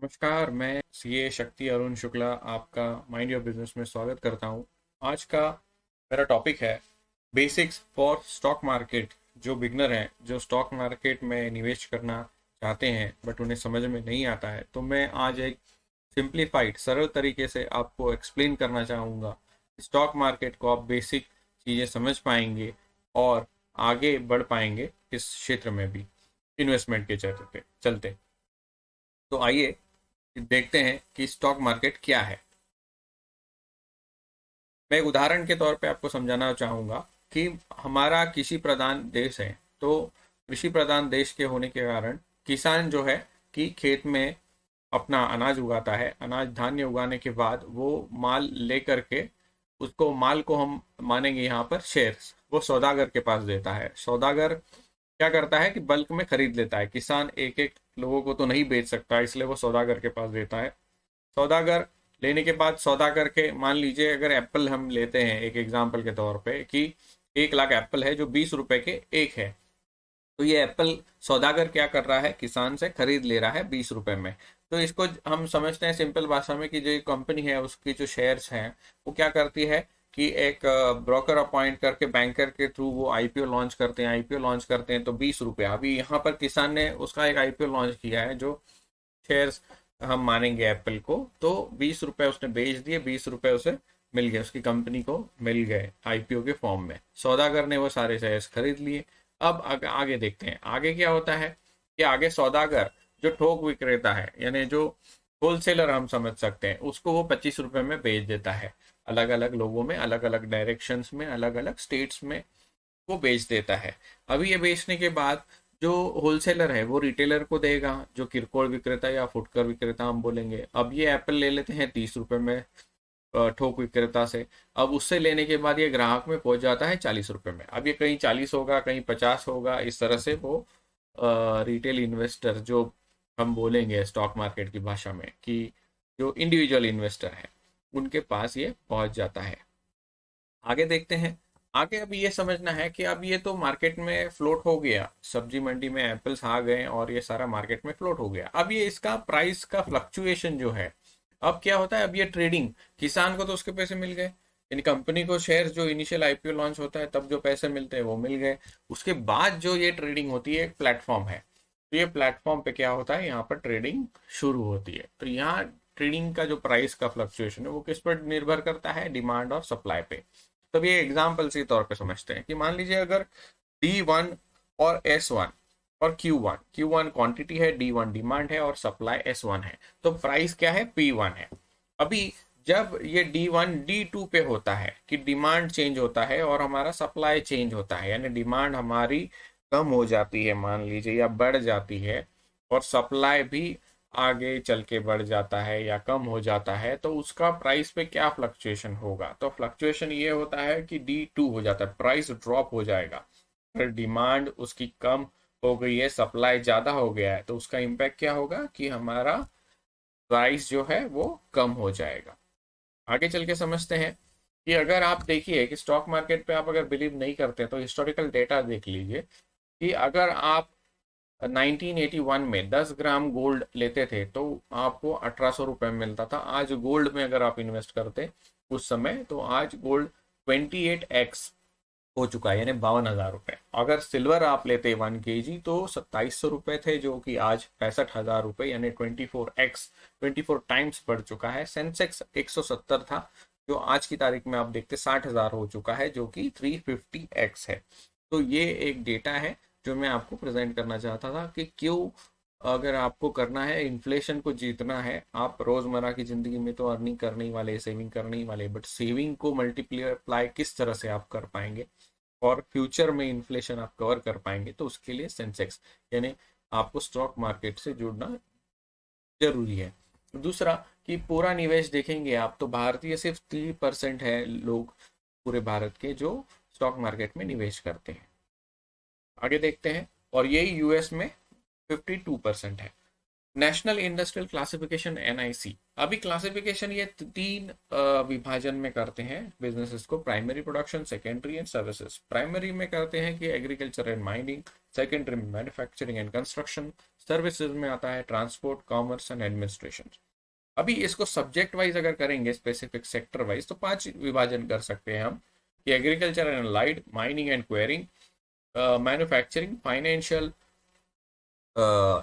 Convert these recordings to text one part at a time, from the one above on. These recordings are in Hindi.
नमस्कार। मैं सीए शक्ति अरुण शुक्ला आपका माइंड योर बिजनेस में स्वागत करता हूँ। आज का मेरा टॉपिक है बेसिक्स फॉर स्टॉक मार्केट। जो बिगनर हैं, जो स्टॉक मार्केट में निवेश करना चाहते हैं बट उन्हें समझ में नहीं आता है, तो मैं आज एक सिंप्लीफाइड सरल तरीके से आपको एक्सप्लेन करना चाहूँगा। स्टॉक मार्केट को आप बेसिक चीज़ें समझ पाएंगे और आगे बढ़ पाएंगे इस क्षेत्र में भी इन्वेस्टमेंट के चलते चलते। तो आइए देखते हैं कि स्टॉक मार्केट क्या है। मैं एक उदाहरण के तौर पे आपको समझाना चाहूँगा कि हमारा कृषि प्रधान देश है। तो कृषि प्रधान देश के होने के कारण किसान जो है कि खेत में अपना अनाज उगाता है। अनाज धान्य उगाने के बाद वो माल ले करके उसको माल को हम मानेंगे यहाँ पर शेयर्स, वो सौदागर के पास देता है। सौदागर क्या करता है कि बल्क में खरीद लेता है। किसान एक एक लोगों को तो नहीं बेच सकता, इसलिए वो सौदागर के पास देता है। सौदागर लेने के बाद सौदागर के, मान लीजिए अगर एप्पल हम लेते हैं एक एग्जाम्पल के तौर पे कि 1 लाख एप्पल है जो 20 रुपए के एक है। तो ये एप्पल सौदागर क्या कर रहा है, किसान से खरीद ले रहा है 20 रुपए में। तो इसको हम समझते हैं सिंपल भाषा में कि जो कंपनी है उसकी जो शेयर्स हैं वो क्या करती है कि एक ब्रोकर अपॉइंट करके बैंकर के थ्रू वो आईपीओ लॉन्च करते हैं। आईपीओ लॉन्च करते हैं तो 20 रुपये, अभी यहाँ पर किसान ने उसका एक आईपीओ लॉन्च किया है जो शेयर्स हम मानेंगे एप्पल को, तो 20 रुपए उसने बेच दिए, 20 रुपए उसे मिल गए, उसकी कंपनी को मिल गए आईपीओ के फॉर्म में। सौदागर ने वो सारे शेयर्स खरीद लिए। अब आगे देखते हैं आगे क्या होता है कि आगे सौदागर जो थोक विक्रेता है यानी जो होलसेलर हम समझ सकते हैं, उसको वो 25 रुपए में बेच देता है। अलग अलग लोगों में, अलग अलग डायरेक्शंस में, अलग अलग स्टेट्स में वो बेच देता है। अभी ये बेचने के बाद जो होलसेलर है वो रिटेलर को देगा, जो किरकोळ विक्रेता या फुटकर विक्रेता हम बोलेंगे। अब ये एप्पल ले लेते हैं 30 रुपए में थोक विक्रेता से। अब उससे लेने के बाद ये ग्राहक में पहुंच जाता है 40 रुपए में। अब ये कहीं 40 होगा, कहीं 50 होगा, इस तरह से वो रिटेल इन्वेस्टर जो हम बोलेंगे स्टॉक मार्केट की भाषा में कि जो इंडिविजुअल इन्वेस्टर है उनके पास ये पहुंच जाता है। आगे देखते हैं। आगे अब ये समझना है कि अब ये तो मार्केट में फ्लोट हो गया, सब्जी मंडी में एप्पल्स आ गए और ये सारा मार्केट में फ्लोट हो गया। अब ये इसका प्राइस का फ्लक्चुएशन जो है, अब क्या होता है, अब ये ट्रेडिंग, किसान को तो उसके पैसे मिल गए, यानी कंपनी को शेयर जो इनिशियल आईपीओ लॉन्च होता है तब जो पैसे मिलते हैं वो मिल गए। उसके बाद जो ये ट्रेडिंग होती है एक प्लेटफॉर्म है, तो ये प्लेटफॉर्म पे क्या होता है, यहाँ पर ट्रेडिंग शुरू होती है। तो यहाँ ट्रेडिंग का जो प्राइस का फ्लक्चुएशन है वो किस पर निर्भर करता है, डिमांड और सप्लाई पे। तब ये एग्जाम्पल के तौर पे समझते हैं कि मान लीजिए अगर D1 और S1 और Q1 क्वांटिटी है, D1 डिमांड है और सप्लाई S1 है, तो प्राइस क्या है, P1 है। अभी जब ये D1 D2 पे होता है कि डिमांड चेंज होता है और हमारा सप्लाई चेंज होता है, यानी डिमांड हमारी कम हो जाती है मान लीजिए या बढ़ जाती है, और सप्लाई भी आगे चल के बढ़ जाता है या कम हो जाता है, तो उसका प्राइस पे क्या फ्लक्चुएशन होगा। तो फ्लक्चुएशन ये होता है कि D2 हो जाता है, प्राइस ड्रॉप हो जाएगा। अगर डिमांड उसकी कम हो गई है, सप्लाई ज़्यादा हो गया है, तो उसका इम्पैक्ट क्या होगा कि हमारा प्राइस जो है वो कम हो जाएगा। आगे चल के समझते हैं कि अगर आप देखिए कि स्टॉक मार्केट पे आप अगर बिलीव नहीं करते तो हिस्टोरिकल डेटा देख लीजिए कि अगर आप 1981 में 10 ग्राम गोल्ड लेते थे तो आपको 1800 रुपये में मिलता था। आज गोल्ड में अगर आप इन्वेस्ट करते उस समय, तो आज गोल्ड 28x हो चुका है, यानी 52,000 रुपये। अगर सिल्वर आप लेते 1 kg तो 2700 रुपये थे, जो कि आज 65,000 रुपये, यानी 24x, 24 टाइम्स बढ़ चुका है। सेंसेक्स 170 था जो आज की तारीख में आप देखते 60,000 हो चुका है, जो कि 350x है। तो ये एक डेटा है जो मैं आपको प्रेजेंट करना चाहता था कि क्यों, अगर आपको करना है इन्फ्लेशन को जीतना है, आप रोजमर्रा की जिंदगी में तो अर्निंग करने ही वाले, सेविंग करने ही वाले, बट सेविंग को मल्टीप्लाई किस तरह से आप कर पाएंगे और फ्यूचर में इन्फ्लेशन आप कवर कर पाएंगे, तो उसके लिए सेंसेक्स यानी आपको स्टॉक मार्केट से जुड़ना जरूरी है। दूसरा कि पूरा निवेश देखेंगे आप तो भारतीय सिर्फ 3% है लोग पूरे भारत के जो स्टॉक मार्केट में निवेश करते हैं। आगे देखते हैं, और यही यूएस में 52% है। National industrial classification NIC। अभी क्लासिफिकेशन ये तीन विभाजन में करते हैं बिजनेसेस को, primary production, secondary and services. Primary में करते हैं कि एग्रीकल्चर एंड माइनिंग, सेकेंडरी में मैन्युफैक्चरिंग एंड कंस्ट्रक्शन, सर्विसेज में आता है ट्रांसपोर्ट, कॉमर्स एंड एडमिनिस्ट्रेशन। अभी इसको सब्जेक्ट वाइज अगर करेंगे, स्पेसिफिक सेक्टर वाइज, तो 5 विभाजन कर सकते हैं हम कि agriculture and allied, mining and quarrying, manufacturing, financial,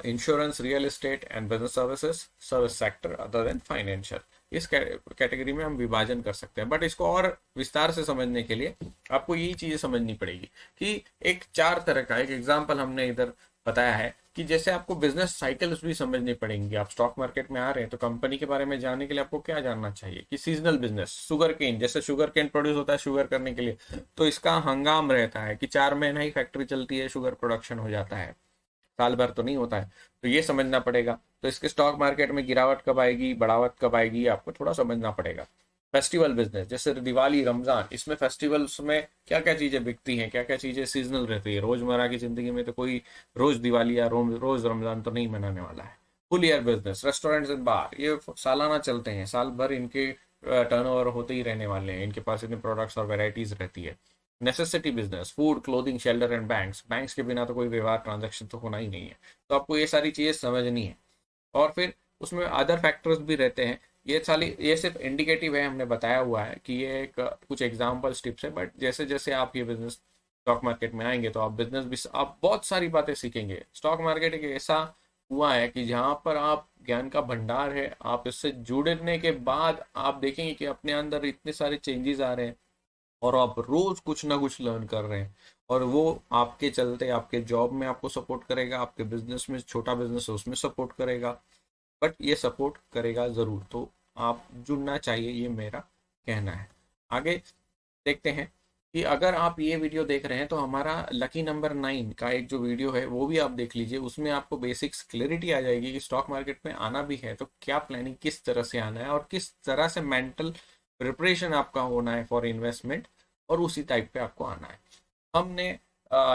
insurance, real estate and business services, service sector other than financial. इस कैटेगरी में हम विभाजन कर सकते हैं। बट इसको और विस्तार से समझने के लिए आपको यही चीजें समझनी पड़ेगी कि एक 4 तरह का एक एग्जाम्पल हमने इधर बताया है कि जैसे आपको बिजनेस साइकिल्स भी समझनी पड़ेंगी। आप स्टॉक मार्केट में आ रहे हैं तो कंपनी के बारे में जानने के लिए आपको क्या जानना चाहिए कि सीजनल बिजनेस, शुगर केन, जैसे शुगर केन प्रोड्यूस होता है शुगर करने के लिए, तो इसका हंगाम रहता है कि 4 महीना ही फैक्ट्री चलती है, शुगर प्रोडक्शन हो जाता है, साल भर तो नहीं होता है। तो ये समझना पड़ेगा। तो इसके स्टॉक मार्केट में गिरावट कब आएगी, बढ़ावट कब आएगी, आपको थोड़ा समझना पड़ेगा। फेस्टिवल बिजनेस जैसे दिवाली, रमजान, इसमें फेस्टिवल्स में क्या क्या चीजें बिकती हैं, क्या क्या चीजें सीजनल रहती है। रोजमर्रा की जिंदगी में तो कोई रोज दिवाली या रोज रमजान तो नहीं मनाने वाला है। Full year business, restaurants and bar, ये सालाना चलते हैं, साल भर इनके टर्नओवर होते ही रहने वाले हैं, इनके पास इतने प्रोडक्ट्स और वेराइटीज रहती है। Necessity business, food, clothing, shelter and banks, banks के बिना तो कोई व्यवहार ट्रांजैक्शन तो होना ही नहीं है। तो आपको ये सारी चीजें समझनी है। और फिर उसमें अदर फैक्टर्स भी रहते हैं। ये सिर्फ इंडिकेटिव है, हमने बताया हुआ है कि ये एक कुछ एग्जाम्पल टिप्स है। बट जैसे जैसे आप ये बिजनेस स्टॉक मार्केट में आएंगे तो आप बिजनेस भी आप बहुत सारी बातें सीखेंगे। स्टॉक मार्केट एक ऐसा हुआ है कि जहाँ पर आप ज्ञान का भंडार है। आप इससे जुड़ने के बाद आप देखेंगे कि अपने अंदर इतने सारे चेंजेस आ रहे हैं और आप रोज कुछ ना कुछ लर्न कर रहे हैं। और वो आपके चलते आपके जॉब में आपको सपोर्ट करेगा, आपके बिजनेस में, छोटा बिजनेस है उसमें सपोर्ट करेगा। बट ये सपोर्ट करेगा ज़रूर। तो आप जुड़ना चाहिए, ये मेरा कहना है। आगे देखते हैं कि अगर आप ये वीडियो देख रहे हैं तो हमारा लकी नंबर 9 का एक जो वीडियो है वो भी आप देख लीजिए। उसमें आपको बेसिक्स क्लैरिटी आ जाएगी कि स्टॉक मार्केट में आना भी है तो क्या प्लानिंग, किस तरह से आना है और किस तरह से मेंटल प्रिपरेशन आपका होना है फॉर इन्वेस्टमेंट, और उसी टाइप पे आपको आना है। हमने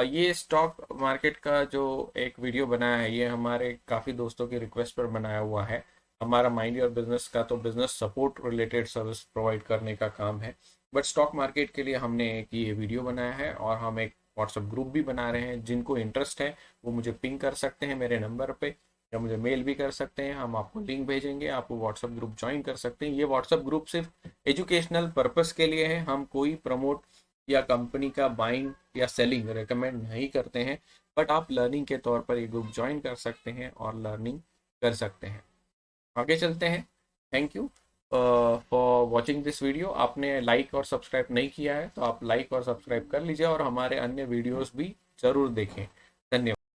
ये स्टॉक मार्केट का जो एक वीडियो बनाया है ये हमारे काफ़ी दोस्तों की रिक्वेस्ट पर बनाया हुआ है। हमारा माइंड योर बिजनेस का तो business support related service provide करने का काम है। बट स्टॉक मार्केट के लिए हमने एक ये वीडियो बनाया है और हम एक व्हाट्सएप ग्रुप भी बना रहे हैं। जिनको इंटरेस्ट है वो मुझे पिंग कर सकते हैं मेरे नंबर पे, या मुझे मेल भी कर सकते हैं। हम आपको लिंक भेजेंगे, आप वो व्हाट्सएप ग्रुप ज्वाइन कर सकते हैं। ये व्हाट्सएप ग्रुप सिर्फ एजुकेशनल पर्पस के लिए है। हम कोई प्रमोट या कंपनी का बाइंग या सेलिंग रेकमेंड नहीं करते हैं। बट आप लर्निंग के तौर पर ये ग्रुप ज्वाइन कर सकते हैं और लर्निंग कर सकते हैं। आगे चलते हैं। Thank you for watching this video. आपने लाइक और सब्सक्राइब नहीं किया है तो आप लाइक और सब्सक्राइब कर लीजिए और हमारे अन्य वीडियोस भी ज़रूर देखें।